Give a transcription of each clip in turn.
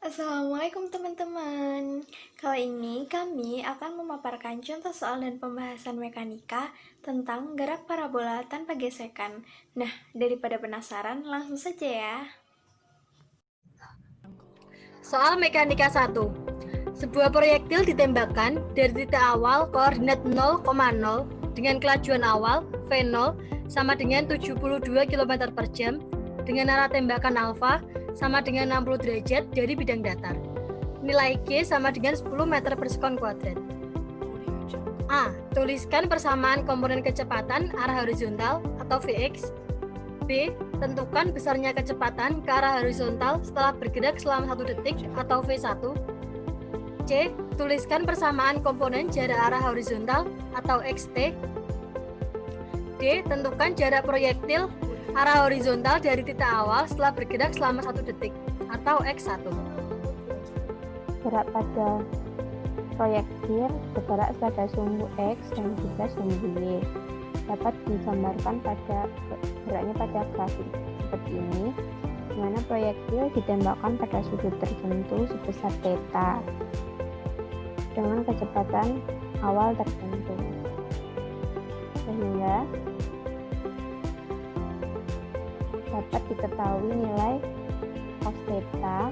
Assalamualaikum teman-teman. Kali ini kami akan memaparkan contoh soal dan pembahasan mekanika tentang gerak parabola tanpa gesekan. Nah, daripada penasaran, langsung saja ya. Soal mekanika 1. Sebuah proyektil ditembakkan dari titik awal koordinat 0,0 dengan kelajuan awal V0 sama dengan 72 km per jam dengan arah tembakan alfa sama dengan 60 derajat dari bidang datar. Nilai G sama dengan 10 meter per sekon kuadrat. A. Tuliskan persamaan komponen kecepatan arah horizontal atau Vx. B. Tentukan besarnya kecepatan ke arah horizontal setelah bergerak selama 1 detik atau V1. C. Tuliskan persamaan komponen jarak arah horizontal atau XT. D. Tentukan jarak proyektil arah horizontal dari titik awal setelah bergerak selama 1 detik atau X1. Gerak pada proyektil bergerak pada sumbu X dan juga sumbu Y dapat digambarkan pada geraknya pada grafik seperti ini, di mana proyektil ditembakkan pada sudut tertentu sebesar theta dengan kecepatan awal tertentu, sehingga dapat diketahui nilai cos theta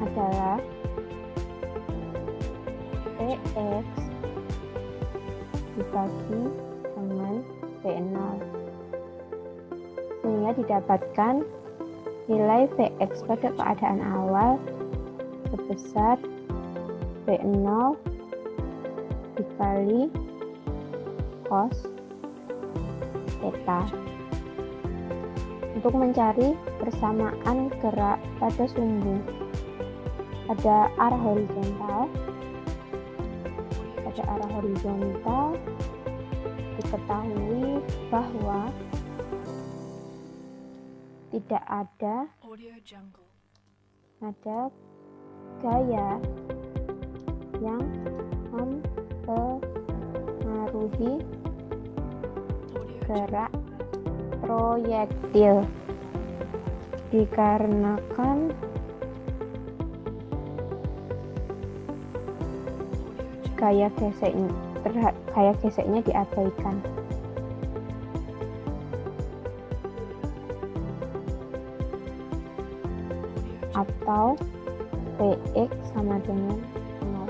adalah Px dibagi dengan V0, sehingga didapatkan nilai Vx pada keadaan awal sebesar V0 dikali cos theta. Untuk mencari persamaan gerak pada sumbu pada arah horizontal, diketahui bahwa tidak ada gaya yang mempengaruhi gerak proyektil dikarenakan gaya geseknya diabaikan. Atau Vx sama dengan 0,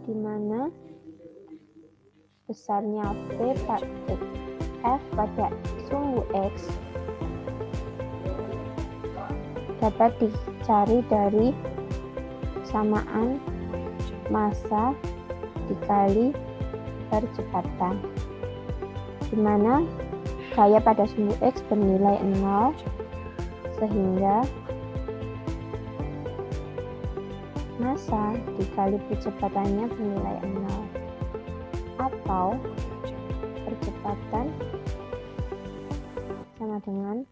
di mana besarnya F pada sumbu X dapat dicari dari persamaan massa dikali percepatan, di mana gaya pada sumbu X bernilai 0, sehingga massa dikali percepatannya bernilai 0, atau percepatan sama dengan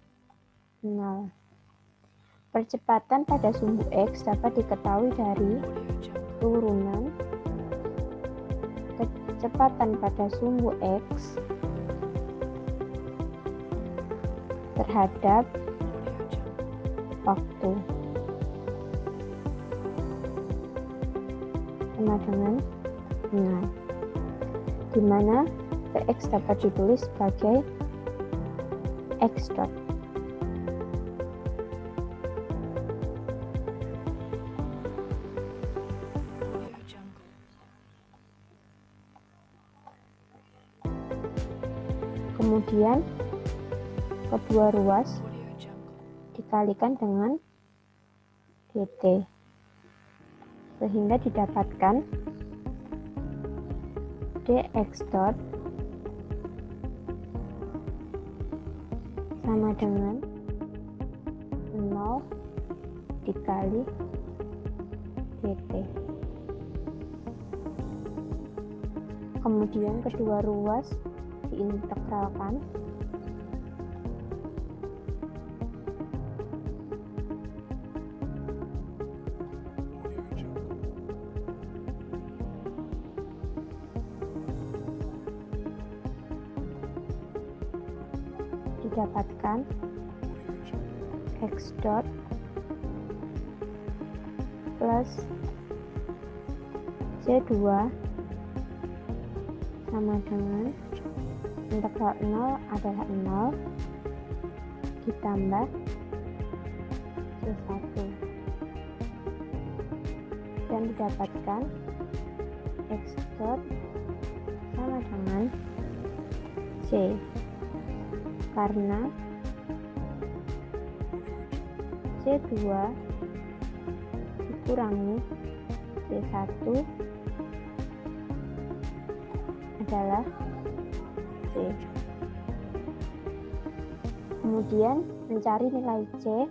0. Percepatan pada sumbu X dapat diketahui dari turunan kecepatan pada sumbu X terhadap waktu sama dengan 0, di mana Vx dapat ditulis sebagai x dot. Kemudian kedua ruas dikalikan dengan dt, sehingga didapatkan dx dot sama dengan 0 dikali dt. Kemudian kedua ruas diintegralkan didapatkan x dot plus C2 sama dengan integral 0 adalah 0 ditambah C1 dan didapatkan x dot sama dengan C karena C2 dikurangi C1 adalah C. Kemudian mencari nilai C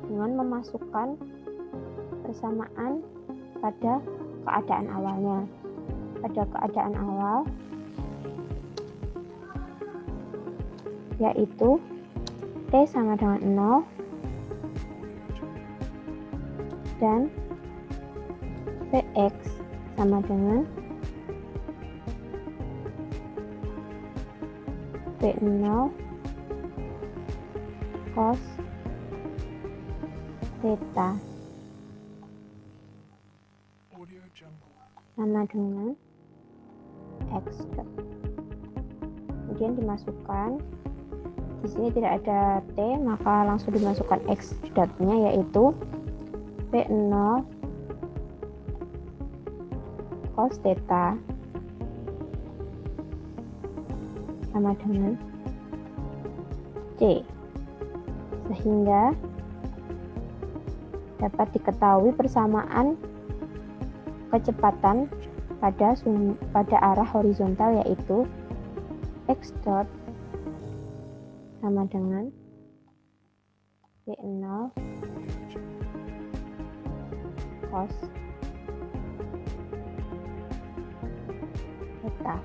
dengan memasukkan persamaan pada keadaan awalnya. Pada keadaan awal yaitu T sama dengan 0 dan Px sama dengan P0 cos theta sama dengan x dot. Kemudian dimasukkan, di sini tidak ada T, maka langsung dimasukkan x dotnya yaitu P0 cos theta sama dengan C, sehingga dapat diketahui persamaan kecepatan pada arah horizontal yaitu x dot sama dengan P0 cos theta.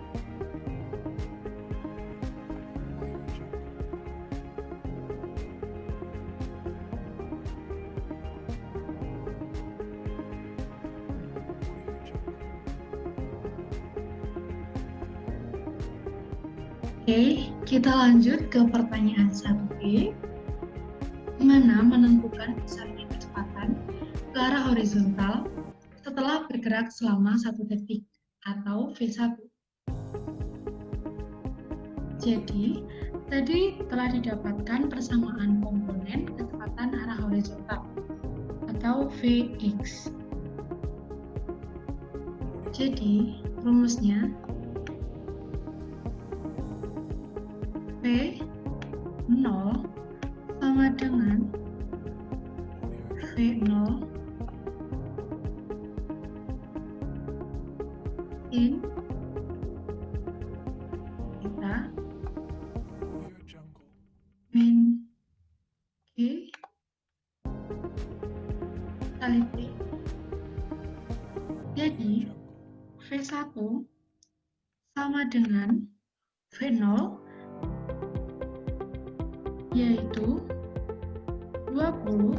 Oke, kita lanjut ke pertanyaan 1B. Mana menentukan besarnya kecepatan ke arah horizontal setelah bergerak selama 1 detik atau V1. Jadi, tadi telah didapatkan persamaan komponen kecepatan arah horizontal atau Vx. Jadi, rumusnya P0 sama dengan V0 sin theta min G kali T. Jadi V1 sama dengan V0 yaitu 20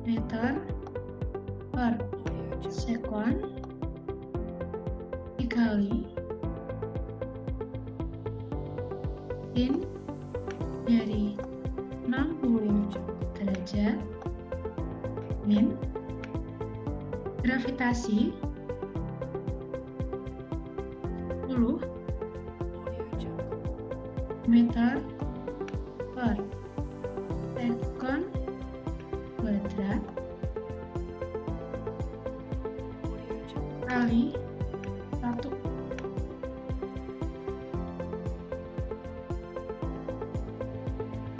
meter per sekon dikali sin dari 60 derajat min gravitasi 10 meter per sekon kuadrat kali 1.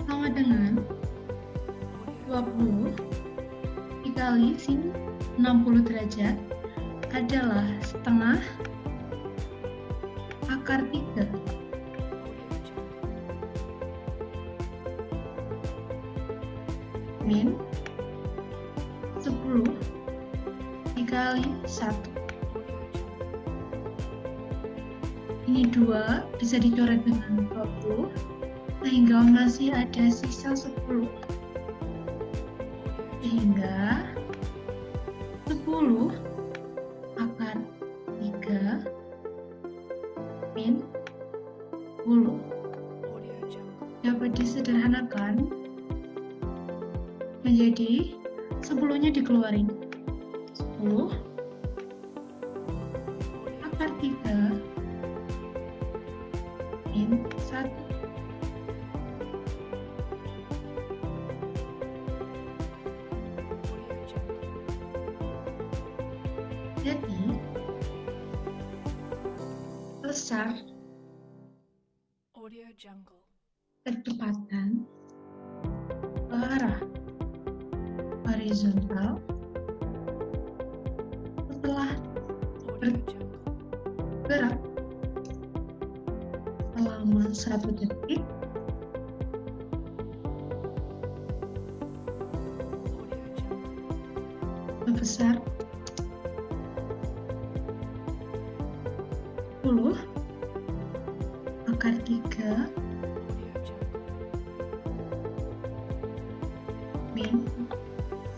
Sama dengan 20 dikali sin 60 derajat adalah setengah akar 3. Min 10 dikali 1. Ini 2 bisa dicoret dengan 20 sehingga masih ada sisa 10. Sehingga 10 akar 3 min 10 dapat disederhanakan menjadi 10-nya dikeluarin. 10 akar 3 min 1. Jadi, besar kecepatan ke arah horizontal setelah bergerak selama 1 detik sebesar 10 akar 3 min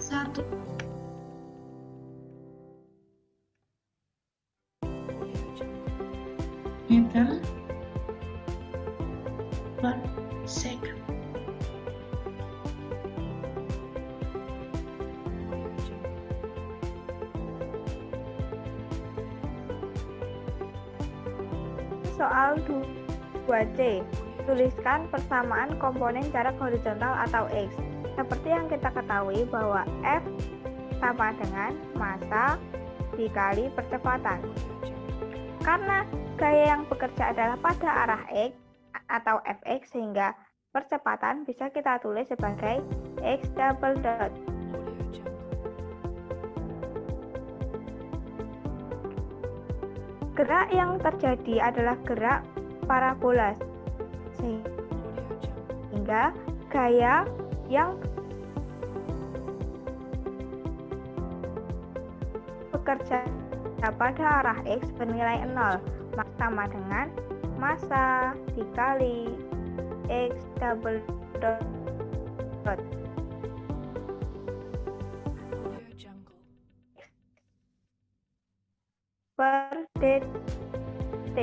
1. Meter per second. Soal 2C. Tuliskan persamaan komponen jarak horizontal atau X. Seperti yang kita ketahui bahwa F sama dengan massa dikali percepatan. Karena gaya yang bekerja adalah pada arah X atau Fx, sehingga percepatan bisa kita tulis sebagai X double dot. Gerak yang terjadi adalah gerak parabola, sehingga gaya yang bekerja pada arah X bernilai 0, maka sama dengan massa dikali X double dot per dt,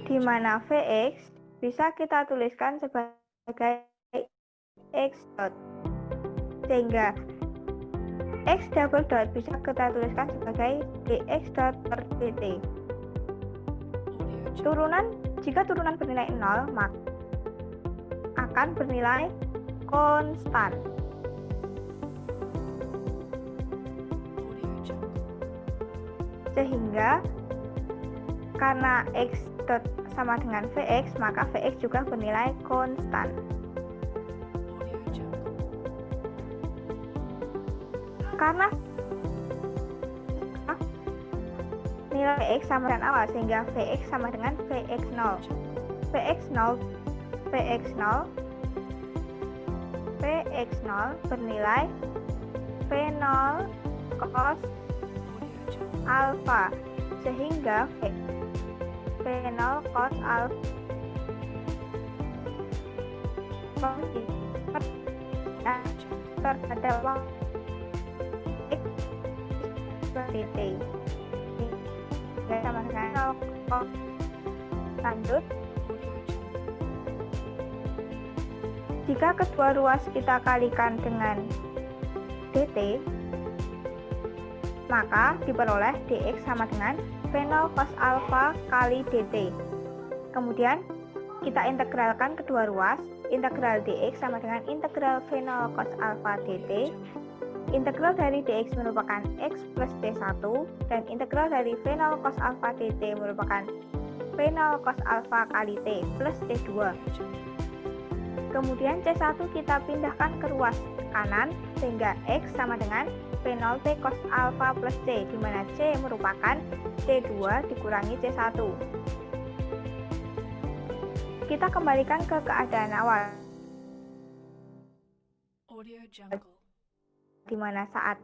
di mana Vx bisa kita tuliskan sebagai X dot, sehingga X double dot bisa kita tuliskan sebagai dx dot per dt. Jika turunan bernilai 0, maka akan bernilai konstan. Sehingga karena X dot sama dengan Vx, maka Vx juga bernilai konstan. Karena nilai X sama dengan awal, sehingga Vx sama dengan Vx0. Vx0 bernilai V0 cos alpha, sehingga V0 cos alpha terhadap X dt sama dengan 0. Lanjut, jika kedua ruas kita kalikan dengan dt, maka diperoleh dx sama dengan V0 cos alpha kali dt. Kemudian kita integralkan kedua ruas, integral dx sama dengan integral V0 cos alpha dt. Integral dari dx merupakan x plus d1, dan integral dari V0 cos alpha dt merupakan V0 cos alpha kali t plus d2. Kemudian C1 kita pindahkan ke ruas kanan, sehingga x sama dengan V0 t cos alpha plus c, di mana c merupakan C2 dikurangi C1. Kita kembalikan ke keadaan awal, di mana saat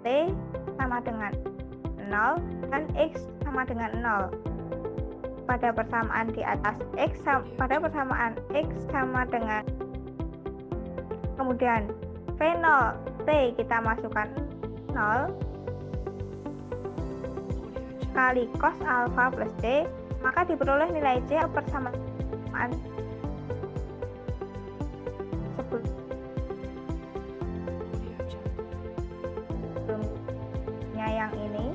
t sama dengan 0 dan x sama dengan 0. Pada persamaan di atas pada persamaan x sama dengan, kemudian V0 t kita masukkan 0 kali cos alpha plus c, maka diperoleh nilai c persamaan persamaan sebelumnya yang ini.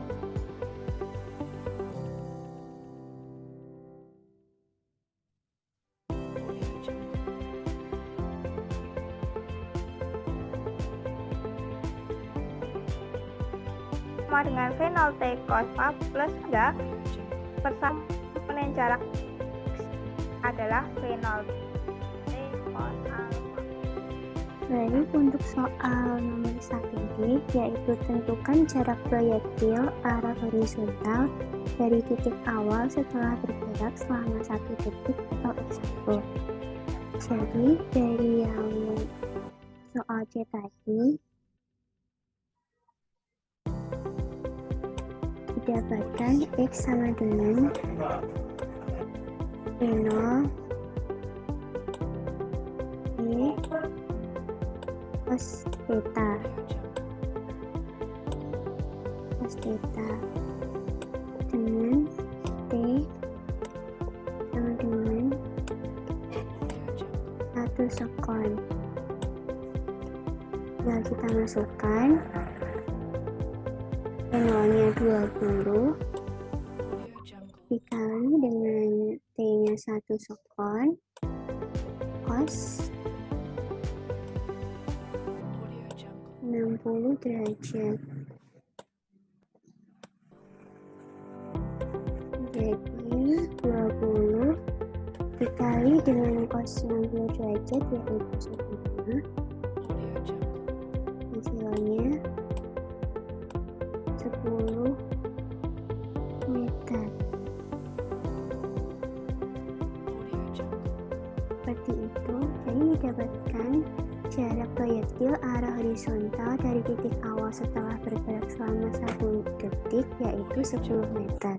Sama dengan fenol T cos A plus enggak, persamaan jarak adalah fenol T cos alfa. Baik, untuk soal nomor 1D, yaitu tentukan jarak proyektil arah horizontal dari titik awal setelah bergerak selama 1 detik atau x1. Jadi, dari yang soal C tadi, didapatkan x sama dengan V0 cos theta dengan T sama dengan 1 sekon. Tinggal kita masukkan V0-nya 20 dikali dengan T-nya 1 sekon cos 60 derajat. Jadi 20 dikali dengan cos 60 derajat yaitu 1,5, hasilnya 10 meter. Seperti itu, jadi didapatkan jarak proyektil arah horizontal dari titik awal setelah bergerak selama 1 detik yaitu 10 meter.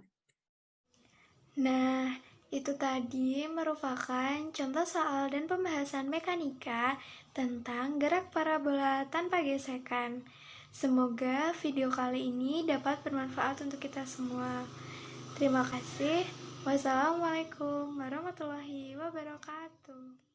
Nah, itu tadi merupakan contoh soal dan pembahasan mekanika tentang gerak parabola tanpa gesekan. Semoga video kali ini dapat bermanfaat untuk kita semua. Terima kasih. Wassalamualaikum warahmatullahi wabarakatuh.